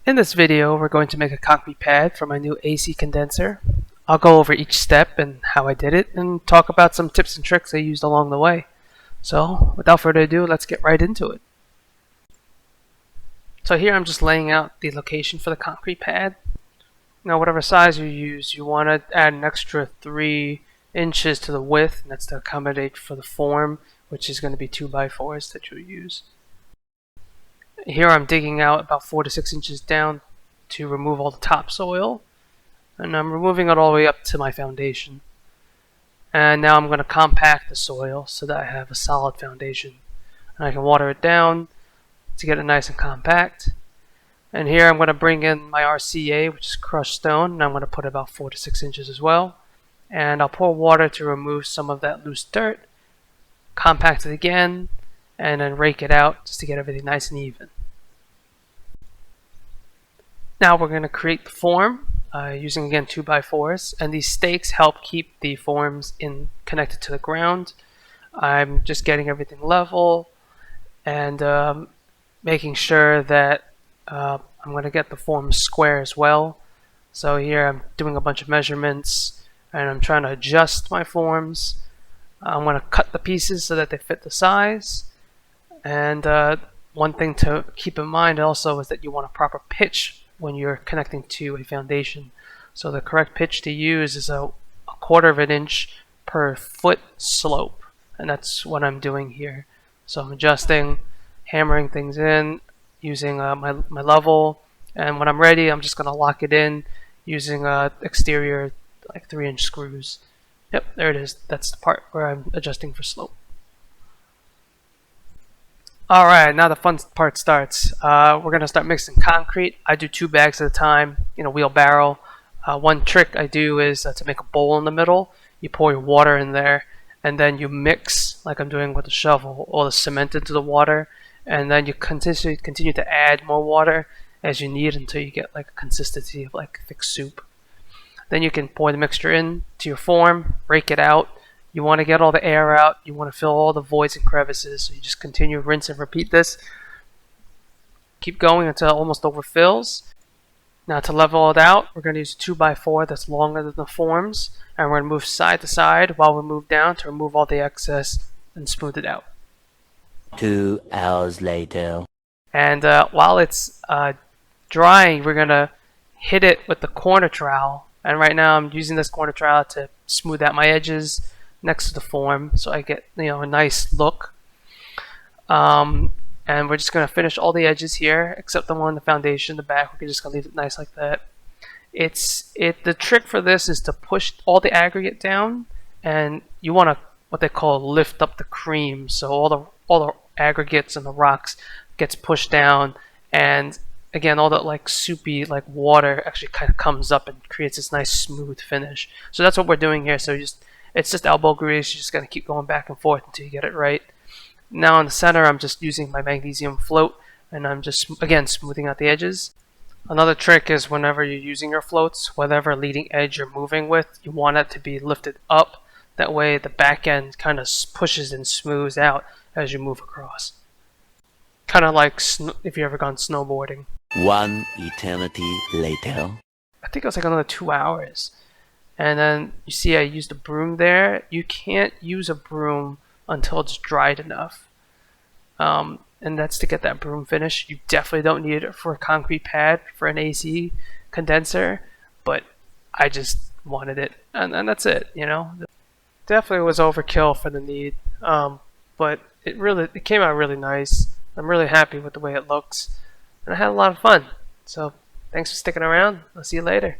In this video, we're going to make a concrete pad for my new AC condenser. I'll go over each step and how I did it and talk about some tips and tricks I used along the way. So, without further ado, let's get right into it. So here I'm just laying out the location for the concrete pad. Now, whatever size you use, you want to add an extra 3 inches to the width, and that's to accommodate for the form, which is going to be 2x4s that you'll use. Here I'm digging out about 4 to 6 inches down to remove all the topsoil, and I'm removing it all the way up to my foundation. And now I'm going to compact the soil so that I have a solid foundation, and I can water it down to get it nice and compact. And here I'm going to bring in my RCA, which is crushed stone, and I'm going to put about 4 to 6 inches as well. And I'll pour water to remove some of that loose dirt, compact it again, and then rake it out just to get everything nice and even. Now we're going to create the form using again 2x4s, and these stakes help keep the forms connected to the ground. I'm just getting everything level and making sure that I'm going to get the form square as well. So here I'm doing a bunch of measurements and I'm trying to adjust my forms. I'm going to cut the pieces so that they fit the size. And one thing to keep in mind also is that you want a proper pitch when you're connecting to a foundation. So the correct pitch to use is a 1/4 of an inch per foot slope, and that's what I'm doing here. So I'm adjusting, hammering things in, using my level, and when I'm ready I'm just going to lock it in using exterior like 3-inch screws. Yep, there it is. That's the part where I'm adjusting for slope. Alright, now the fun part starts. We're going to start mixing concrete. I do 2 bags at a time in a wheelbarrow. One trick I do is to make a bowl in the middle. You pour your water in there and then you mix, like I'm doing with the shovel, all the cement into the water, and then you continue to add more water as you need until you get like a consistency of like thick soup. Then you can pour the mixture in to your form, rake it out. You want to get all the air out. You want to fill all the voids and crevices. So you just continue, rinse and repeat this. Keep going until it almost overfills. Now to level it out, we're going to use a 2x4 that's longer than the forms. And we're going to move side to side while we move down to remove all the excess and smooth it out. 2 hours later. And while it's drying, we're going to hit it with the corner trowel. And right now I'm using this corner trowel to smooth out my edges next to the form so I get a nice look. And we're just going to finish all the edges here except the one on the foundation, the back. We're just going to leave it nice like that. The trick for this is to push all the aggregate down, and you want to what they call lift up the cream. So all the aggregates and the rocks gets pushed down, and again all that like soupy like water actually kind of comes up and creates this nice smooth finish. So that's what we're doing here. So it's just elbow grease. You're just going to keep going back and forth until you get it right. Now in the center I'm just using my magnesium float, and I'm just again smoothing out the edges. Another trick is whenever you're using your floats, whatever leading edge you're moving with, you want it to be lifted up. That way the back end kind of pushes and smooths out as you move across. Kind of like if you've ever gone snowboarding. 1 eternity later. I think it was like another 2 hours. And then you see I used a broom there. You can't use a broom until it's dried enough. And that's to get that broom finish. You definitely don't need it for a concrete pad for an AC condenser, but I just wanted it, and that's it. Definitely was overkill for the need, but it came out really nice. I'm really happy with the way it looks, and I had a lot of fun. So thanks for sticking around. I'll see you later.